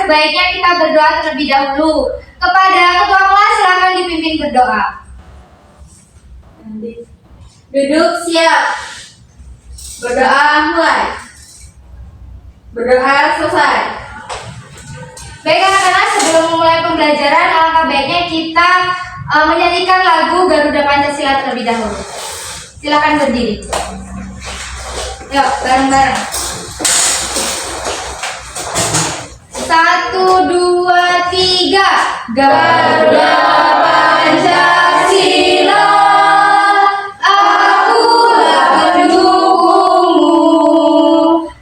sebaiknya kita berdoa terlebih dahulu. Kepada ketua kelas silakan dipimpin berdoa. Duduk siap. Berdoa mulai. Berdoa selesai. Baik anak-anak, sebelum memulai pembelajaran, alangkah baiknya kita menyanyikan lagu Garuda Pancasila terlebih dahulu. Silakan berdiri. Yuk, bareng-bareng. 1, 2, 3. Garuda Pancasila, akulah pendukungmu.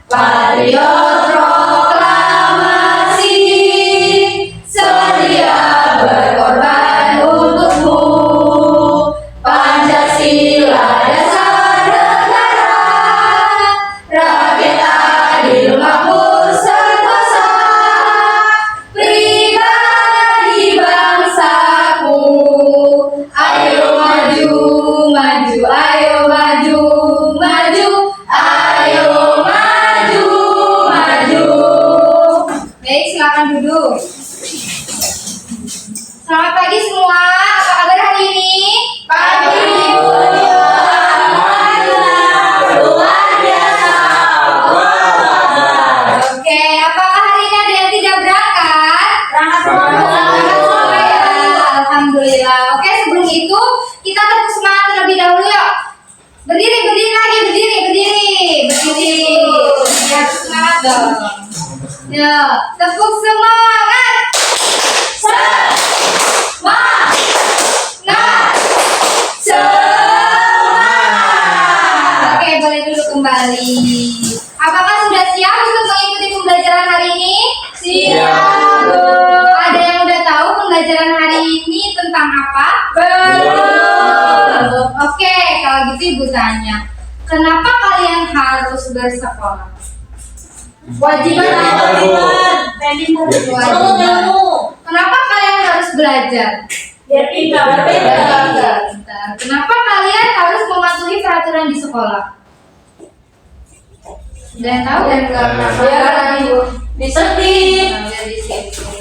Patriot proklamasi, sedia berkorban untukmu. Pancasila dasar negara, rakyat adil makmur sentosa, pribadi bangsaku. Ayo maju, maju, ayo maju, maju, ayo maju, maju. Baik, silakan duduk. Selamat pagi semua. Apa kabar hari ini? Pagi. Luar biasa. Oke, apakah hari ini ada yang tidak berangkat? Berangkat semua ya. Alhamdulillah. Oke, sebelum itu kita tepuk semangat terlebih dahulu yuk. Berdiri, berdiri lagi, berdiri, berdiri, berdiri. Ya, semangat dong. Ya, tepuk semangat. Semangat. Semangat. Oke, boleh duduk kembali. Apakah sudah siap untuk mengikuti pembelajaran hari ini? Siap. Ada yang udah tahu pembelajaran hari ini tentang apa? Belum. Oke, kalau gitu ibu tanya, kenapa kalian harus bersekolah? Kewajiban. Kenapa kalian harus belajar? Biar pintar. Kenapa kalian harus mematuhi peraturan di sekolah? Ada yang tahu? Disiplin.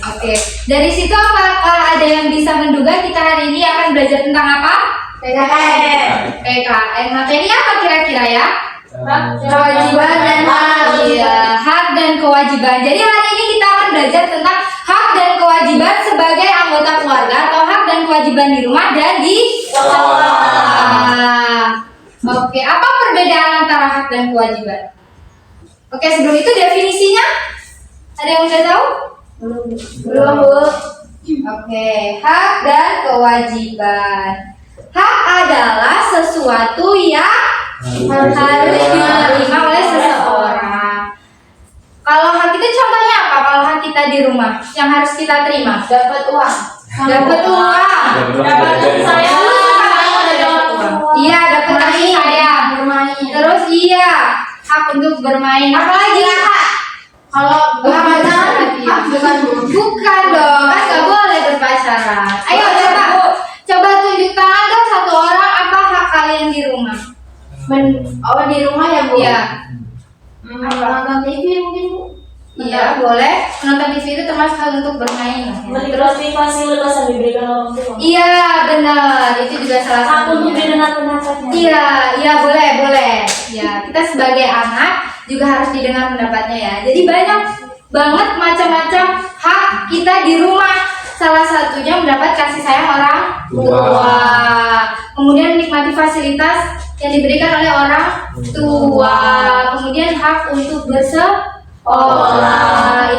Oke, dari situ apakah ada yang bisa menduga kita hari ini akan belajar tentang apa? PKN. Materi apa kira-kira ya? Kewajiban dan hak. Iya, hak dan kewajiban. Jadi hari ini kita akan belajar tentang hak dan kewajiban sebagai anggota keluarga atau hak dan kewajiban di rumah dan di sekolah. Oke, apa perbedaan antara hak dan kewajiban? Oke, sebelum itu definisinya ada yang udah tahu? Belum, Bu. Oke, hak dan kewajiban. Hak adalah sesuatu yang harus diterima oleh seseorang. Kalau hak itu contohnya apa? Kalau hak kita di rumah yang harus kita terima, dapat uang. Dapat uang. Dapat sayang. Iya, dapat kasih sayang. Bermain. Terus iya, hak untuk bermain. Apalagi hak? Kalau berpacaran, bukan dong, kan nggak boleh berpacaran. Ayo coba tunjuk tangan dong satu orang apa hak kalian di rumah. Di rumah ya, Bu? Iya. Nonton TV mungkin, Bu? Iya, boleh. Menonton TV itu termasuk hal untuk bermain. Menikmati fasilitas yang diberikan orang tua. Iya, benar. Itu juga salah Aku satunya. mendengar pendapatnya. Iya, boleh. Ya, kita sebagai anak juga harus didengar pendapatnya ya. Jadi banyak banget macam-macam hak kita di rumah. Salah satunya mendapat kasih sayang orang tua. Kemudian menikmati fasilitas yang diberikan oleh orang tua. Kemudian hak untuk bersekolah.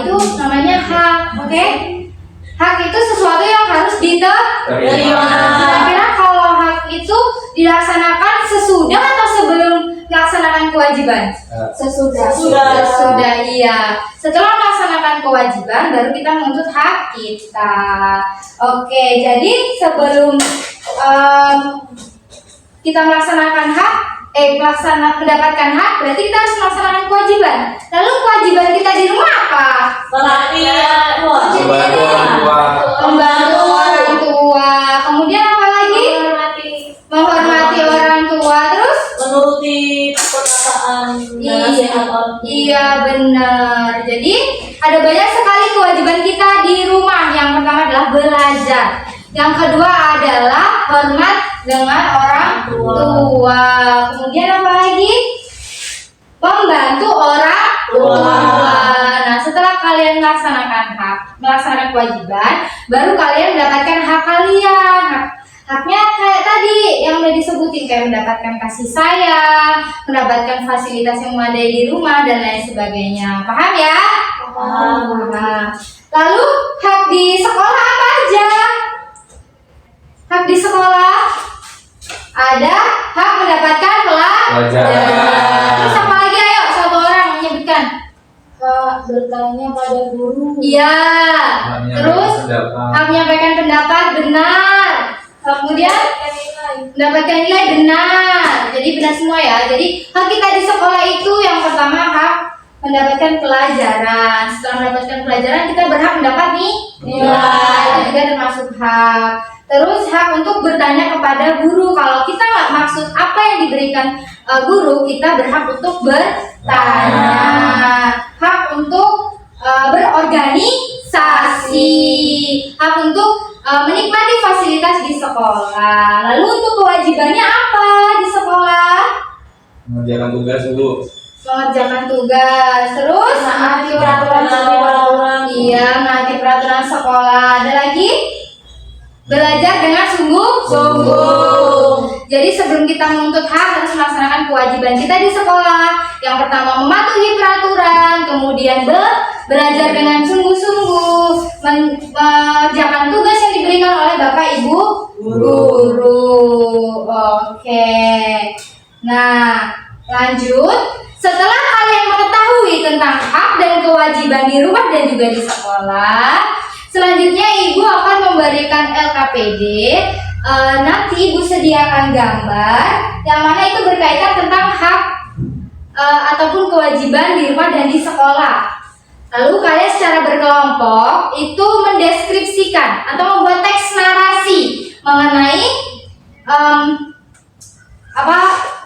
Itu namanya hak, oke? Hak itu sesuatu yang harus diterima. Kira-kira kalau hak itu dilaksanakan sesudah atau sebelum melaksanakan kewajiban? Sesudah, iya. Setelah melaksanakan kewajiban, baru kita menuntut hak kita. Oke, jadi sebelum kita melaksanakan hak, mendapatkan hak, berarti kita harus melaksanakan kewajiban. Lalu kewajiban kita di rumah apa? Membantu orang tua. Kemudian apa lagi? Menghormati orang tua. Terus? Menuruti perkataan dan nasihat orang tua. Iya benar. Jadi ada banyak sekali kewajiban adalah belajar. Yang kedua adalah hormat dengan orang tua. Kemudian apa lagi? Membantu orang tua. Nah, setelah kalian melaksanakan kewajiban, baru kalian mendapatkan hak kalian. Haknya kayak tadi yang udah disebutin, kayak mendapatkan kasih sayang, mendapatkan fasilitas yang memadai di rumah dan lain sebagainya. Paham ya? Paham. Lalu hak di sekolah apa aja? Hak di sekolah ada hak mendapatkan pelajaran. Terus apa lagi? Ayo satu orang menyebutkan. Hak bertanya pada guru. Iya. Terus hak menyampaikan pendapat, benar. Kemudian mendapatkan nilai, benar. Jadi benar semua ya. Jadi hak kita di sekolah itu yang pertama hak mendapatkan pelajaran. Setelah mendapatkan pelajaran kita berhak mendapat nilai. Itu juga termasuk hak. Terus hak untuk bertanya kepada guru. Kalau kita nggak maksud apa yang diberikan guru, kita berhak untuk bertanya. Hak untuk berorganisasi. Hak untuk menikmati fasilitas di sekolah. Lalu untuk kewajibannya apa di sekolah? Mengerjakan tugas dulu. Mengerjakan tugas. Terus Menaati peraturan sekolah. Iya, menaati peraturan sekolah. Ada lagi? Belajar dengan sungguh-sungguh. Jadi sebelum kita menuntut hak harus melaksanakan kewajiban kita di sekolah. Yang pertama mematuhi peraturan, kemudian belajar dengan sungguh-sungguh, mengerjakan tugas yang diberikan oleh Bapak Ibu guru. Oke. Nah, lanjut. Setelah kalian mengetahui tentang hak dan kewajiban di rumah dan juga di sekolah, selanjutnya Ibu akan memberikan LKPD. Nanti Ibu sediakan gambar yang mana itu berkaitan tentang hak ataupun kewajiban di rumah dan di sekolah. Lalu kalian secara berkelompok itu mendeskripsikan atau membuat teks narasi mengenai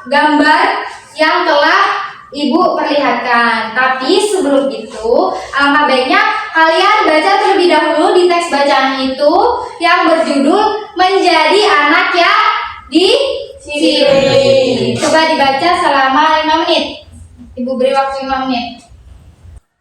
gambar yang telah Ibu perlihatkan. Tapi sebelum itu, alangkah baiknya kalian baca terlebih dahulu di teks bacaan itu yang berjudul Menjadi Anak yang Disiplin. Coba dibaca selama 5 menit. Ibu beri waktu 5 menit.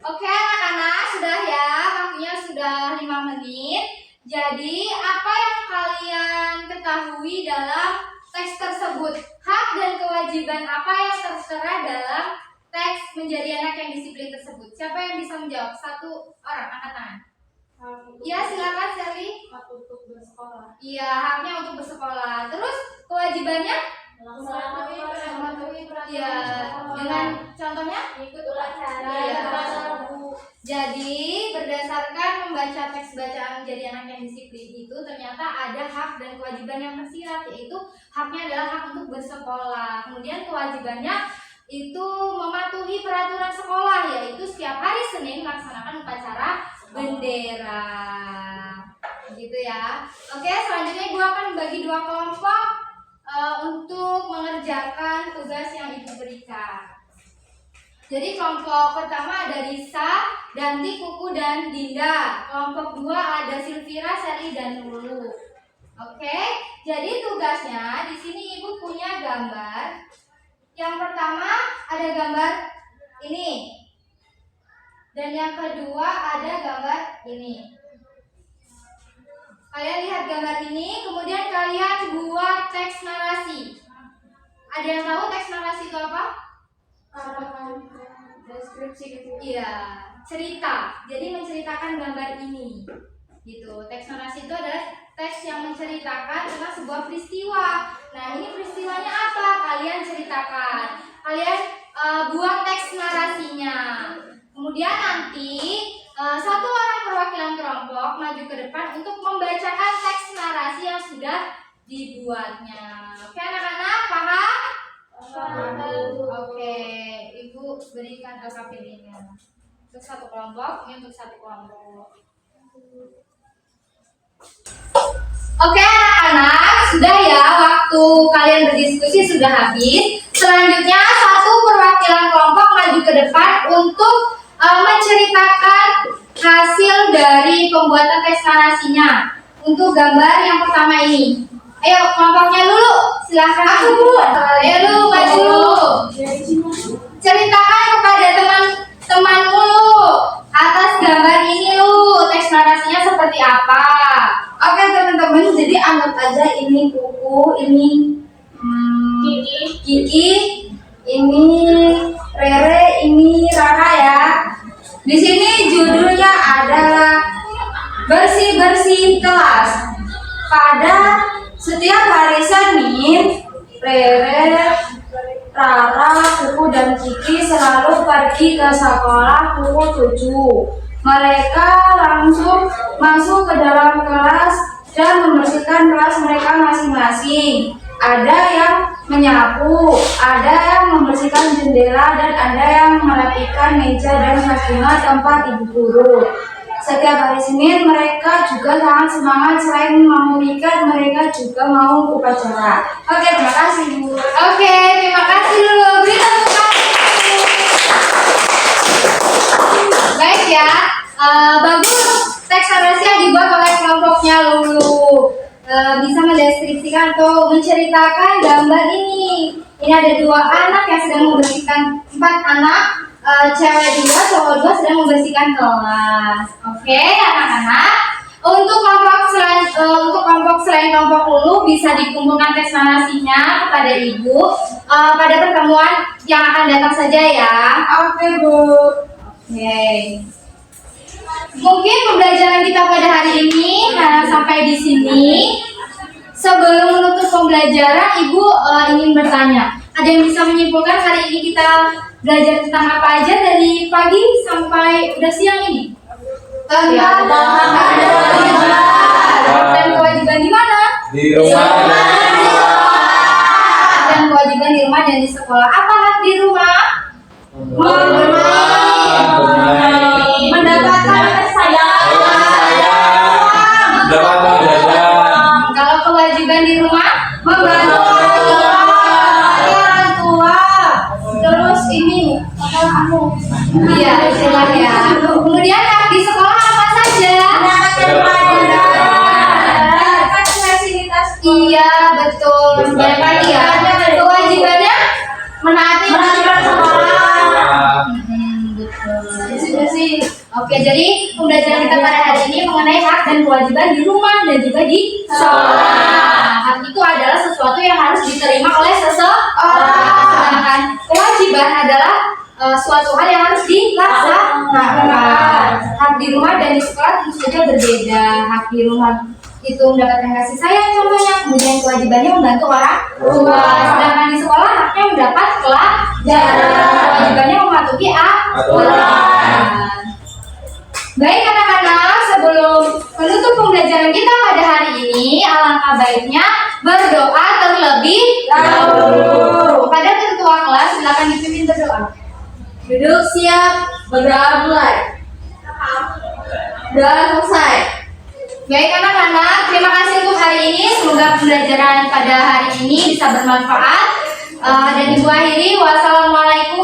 Oke anak-anak, sudah ya, waktunya sudah 5 menit. Jadi apa yang kalian ketahui dalam teks tersebut? Hak dan kewajiban apa yang tertera dalam teks menjadi anak yang disiplin tersebut? Siapa yang bisa menjawab? Satu orang, angkat tangan. Iya, silakan Sally. Hak untuk bersekolah. Iya, haknya untuk bersekolah. Terus kewajibannya? Mematuhi peraturan Iya, sekolah. dengan contohnya? Ikut upacara. Iya. Bu. Jadi berdasarkan membaca teks bacaan menjadi anak yang disiplin itu ternyata ada hak dan kewajiban yang tersirat, yaitu haknya adalah hak untuk bersekolah. Kemudian kewajibannya itu mematuhi peraturan sekolah, yaitu setiap hari Senin melaksanakan upacara bendera. Begitu ya. Oke, selanjutnya Ibu akan bagi 2 kelompok untuk mengerjakan tugas yang Ibu berikan. Jadi kelompok pertama ada Risa, Danti, Kuku, dan Dinda. Kelompok 2 ada Silvira, Sally, dan Lulu. Oke, jadi tugasnya di sini Ibu punya gambar. Yang pertama ada gambar ini, dan yang kedua ada gambar ini. Kalian lihat gambar ini, kemudian kalian buat teks narasi. Ada yang tahu teks narasi itu apa? Deskripsi gitu. Iya, cerita. Jadi menceritakan gambar ini. Gitu. Teks narasi itu adalah teks yang menceritakan tentang sebuah peristiwa. Nah, ini peristiwanya apa? Kalian ceritakan. Kalian buat teks narasinya. Kemudian nanti satu orang perwakilan kelompok maju ke depan untuk membacakan teks narasi yang sudah dibuatnya. Oke anak-anak, paham? Oke, Ibu berikan LKPD-nya untuk satu kelompok, ini untuk satu kelompok. Oke anak-anak, sudah ya, waktu kalian berdiskusi sudah habis. Selanjutnya satu perwakilan kelompok maju ke depan untuk menceritakan hasil dari pembuatan teks narasinya untuk gambar yang pertama ini. Ayo kelompoknya dulu, silahkan. Aku Bu. Ayo dulu maju. Ceritakan kepada teman-temanmu lu atas gambar ini lu teks narasinya seperti apa. Oke teman-teman, jadi anggap aja ini kuku, ini Kiki, ini Rere, ini Rara ya. Di sini judulnya adalah bersih-bersih kelas. Pada setiap hari Senin, Rere, Rara, Kuku, dan Kiki selalu pergi ke sekolah pukul 7. Mereka langsung masuk ke dalam kelas dan membersihkan kelas mereka masing-masing. Ada yang menyapu, ada yang membersihkan jendela, dan ada yang merapikan meja dan kasbunga tempat ibu guru. Setiap hari Senin mereka juga sangat semangat, selain mau ikat mereka juga mau upacara. Oke, terima kasih Bu. Oke, terima kasih dulu. Beri tepuk tangan. Baik ya, bagus teks narasi yang dibuat oleh kelompoknya Lulu. Bisa mendeskripsikan atau menceritakan gambar ini. Ini ada 2 anak yang sedang membersihkan, 4 anak, cewek 2, cowok 2 sedang membersihkan kelas. Oke, anak-anak. Untuk kelompok selain kelompok Lulu bisa dikumpulkan teks narasinya kepada ibu pada pertemuan yang akan datang saja ya. Oke Bu. Oke. Mungkin pembelajaran kita pada hari ini sampai di sini. Sebelum menutup pembelajaran, Ibu ingin bertanya. Ada yang bisa menyimpulkan hari ini kita belajar tentang apa aja dari pagi sampai udah siang ini? Tentang kewajiban. Dan kewajiban di mana? Di rumah. Dan kewajiban di rumah dan di sekolah. Apa hak di rumah? Mendapatkan kasih sayang. Dapat jajan. Kalau kewajiban di rumah, Membantu orang tua. Terus ini aku. iya, jelas ya. Kemudian hak di sekolah apa saja? Mendapatkan fasilitas. Iya, betul. Banyak lagi ya. Kewajibannya menaati peraturan sekolah. Betul. Bersih-bersih. Oke, jadi pembelajaran kita pada hari ini mengenai hak dan kewajiban di rumah dan juga di sekolah. Hak itu adalah sesuatu yang harus diterima oleh seseorang, sedangkan kewajiban adalah suatu hal yang harus dilaksanakan. Hak di rumah dan di sekolah tentu saja berbeda. Hak di rumah itu mendapatkan kasih sayang contohnya, kemudian kewajibannya membantu orang tua. Sedangkan di sekolah haknya mendapat pelajaran, kewajibannya mematuhi aturan. Baik anak-anak, sebelum menutup pembelajaran kita pada hari ini, alangkah baiknya berdoa terlebih dahulu. Kepada ketua kelas, silakan dipimpin berdoa. Duduk siap, berdoa mulai. Doa selesai. Baik anak-anak, terima kasih untuk hari ini. Semoga pembelajaran pada hari ini bisa bermanfaat. Dan Ibu akhiri, wassalamualaikum